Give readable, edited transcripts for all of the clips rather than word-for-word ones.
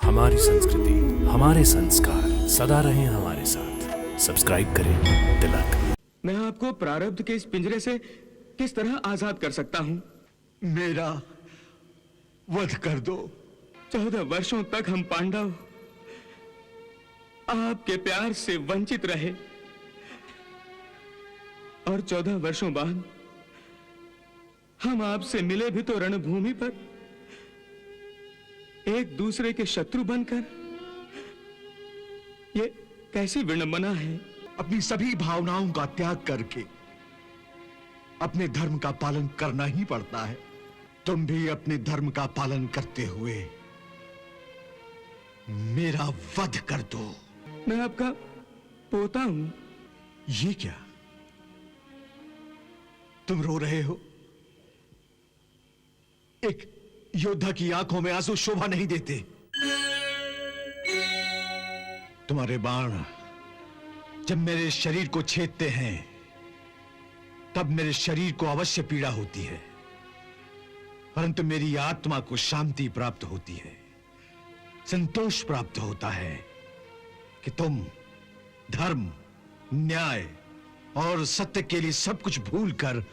हमारी संस्कृति, हमारे संस्कार सदा रहें हमारे साथ। सब्सक्राइब करें तिलक। मैं आपको प्रारब्ध के इस पिंजरे से किस तरह आजाद कर सकता हूं? मेरा वध कर दो। 14 वर्षों तक हम पांडव आपके प्यार से वंचित रहे और 14 वर्षों बाद हम आपसे मिले भी तो रणभूमि पर एक दूसरे के शत्रु बनकर। ये कैसी विडंबना है। अपनी सभी भावनाओं का त्याग करके अपने धर्म का पालन करना ही पड़ता है। तुम भी अपने धर्म का पालन करते हुए मेरा वध कर दो। मैं आपका पोता हूं। ये क्या, तुम रो रहे हो? एक योद्धा की आंखों में आंसू शोभा नहीं देते। तुम्हारे बाण जब मेरे शरीर को छेदते हैं तब मेरे शरीर को अवश्य पीड़ा होती है, परंतु मेरी आत्मा को शांति प्राप्त होती है, संतोष प्राप्त होता है कि तुम धर्म, न्याय और सत्य के लिए सब कुछ भूलकर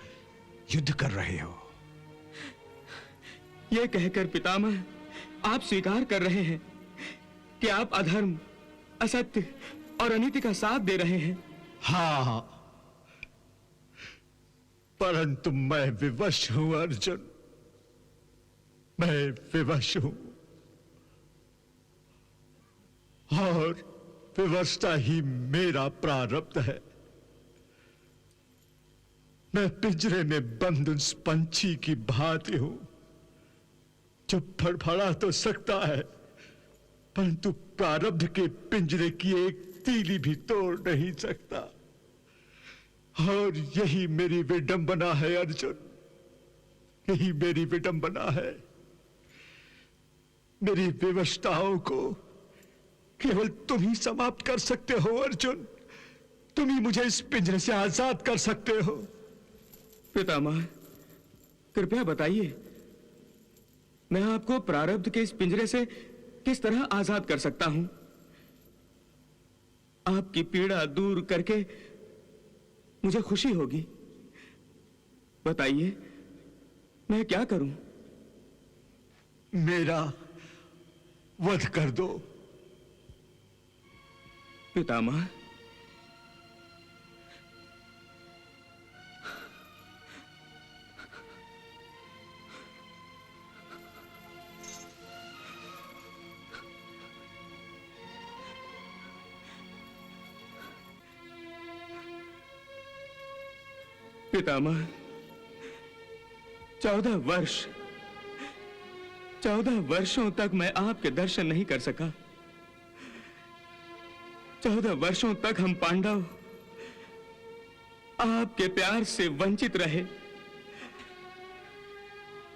युद्ध कर रहे हो। यह कहकर पितामह आप स्वीकार कर रहे हैं कि आप अधर्म, असत्य और अनीति का साथ दे रहे हैं। हां, परंतु मैं विवश हूं अर्जुन, मैं विवश हूं और विवशता ही मेरा प्रारब्ध है। मैं पिंजरे में बंद उस पंछी की भांति हूं जो फड़फड़ा तो सकता है परंतु प्रारब्ध के पिंजरे की एक तीली भी तोड़ नहीं सकता। और यही मेरी विडंबना है अर्जुन, यही मेरी विडंबना है। मेरी विवशताओं को केवल तुम ही समाप्त कर सकते हो अर्जुन। तुम ही मुझे इस पिंजरे से आजाद कर सकते हो। पितामह कृपया बताइए, मैं आपको प्रारब्ध के इस पिंजरे से किस तरह आजाद कर सकता हूं? आपकी पीड़ा दूर करके मुझे खुशी होगी। बताइए, मैं क्या करूं? मेरा वध कर दो। पितामह पितामह 14 वर्षों तक मैं आपके दर्शन नहीं कर सका। 14 वर्षों तक हम पांडव आपके प्यार से वंचित रहे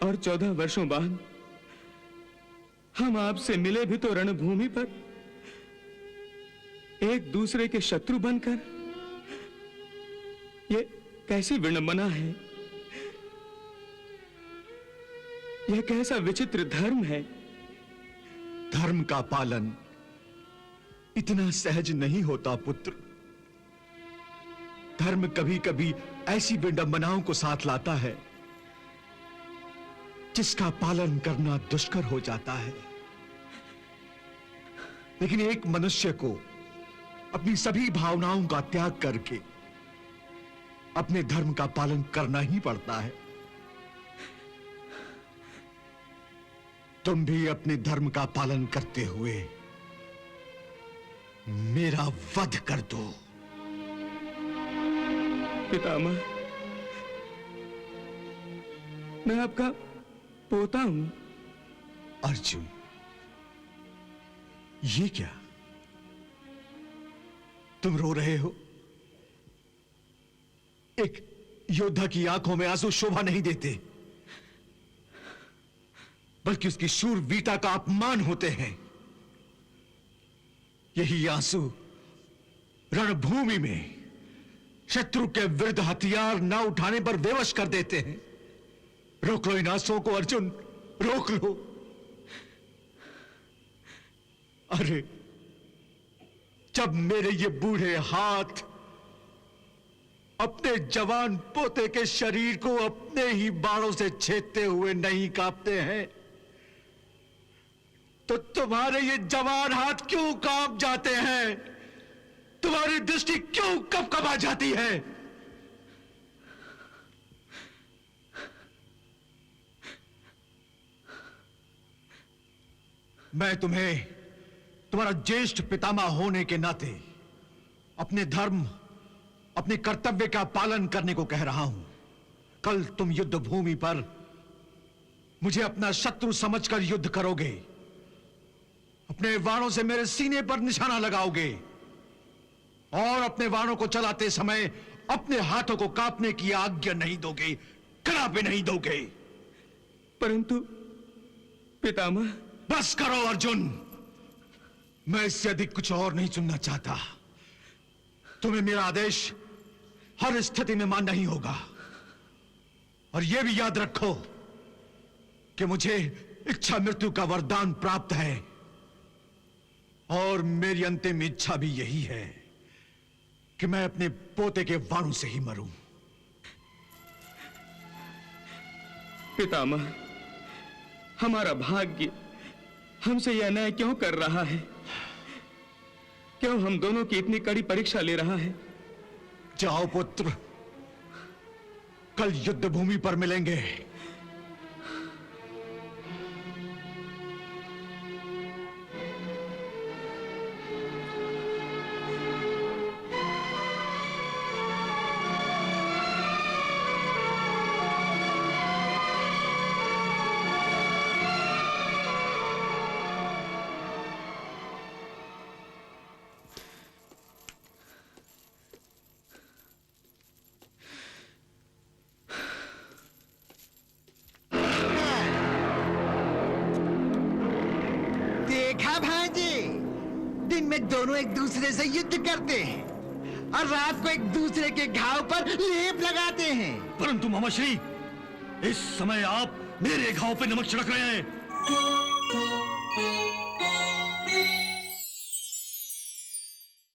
और 14 वर्षों बाद हम आपसे मिले भी तो रणभूमि पर एक दूसरे के शत्रु बनकर। ये कैसी विडंबना है। यह कैसा विचित्र धर्म है। धर्म का पालन इतना सहज नहीं होता पुत्र। धर्म कभी कभी ऐसी विडंबनाओं को साथ लाता है जिसका पालन करना दुष्कर हो जाता है। लेकिन एक मनुष्य को अपनी सभी भावनाओं का त्याग करके अपने धर्म का पालन करना ही पड़ता है। तुम भी अपने धर्म का पालन करते हुए मेरा वध कर दो। पितामह मैं आपका पोता हूं। अर्जुन, ये क्या, तुम रो रहे हो? एक योद्धा की आंखों में आंसू शोभा नहीं देते, बल्कि उसकी शूरवीरता का अपमान होते हैं। यही आंसू रणभूमि में शत्रु के विरुद्ध हथियार न उठाने पर विवश कर देते हैं। रोक लो इन आंसुओं को अर्जुन, रोक लो। अरे, जब मेरे ये बूढ़े हाथ अपने जवान पोते के शरीर को अपने ही बाणों से छेदते हुए नहीं कांपते हैं, तो तुम्हारे ये जवान हाथ क्यों कांप जाते हैं? तुम्हारी दृष्टि क्यों कब-कबा जाती है? मैं तुम्हें तुम्हारा ज्येष्ठ पितामह होने के नाते अपने धर्म, अपने कर्तव्य का पालन करने को कह रहा हूं। कल तुम युद्ध भूमि पर मुझे अपना शत्रु समझकर युद्ध करोगे, अपने बाणों से मेरे सीने पर निशाना लगाओगे और अपने बाणों को चलाते समय अपने हाथों को कांपने की आज्ञा नहीं दोगे, कड़ा भी नहीं दोगे। परंतु पितामह। बस करो अर्जुन, मैं इससे अधिक कुछ और नहीं सुनना चाहता। तुम्हें मेरा आदेश हर स्थिति में मानना ही होगा। और यह भी याद रखो कि मुझे इच्छा मृत्यु का वरदान प्राप्त है और मेरी अंतिम इच्छा भी यही है कि मैं अपने पोते के बाणों से ही मरूं। पितामह, हमारा भाग्य हमसे यह अन्याय क्यों कर रहा है? क्यों हम दोनों की इतनी कड़ी परीक्षा ले रहा है? जाओ पुत्र, कल युद्ध भूमि पर मिलेंगे। दोनों एक दूसरे से युद्ध करते हैं और रात को एक दूसरे के घाव पर लेप लगाते हैं। परंतु मामाश्री, इस समय आप मेरे घाव पे नमक छिड़क रहे हैं।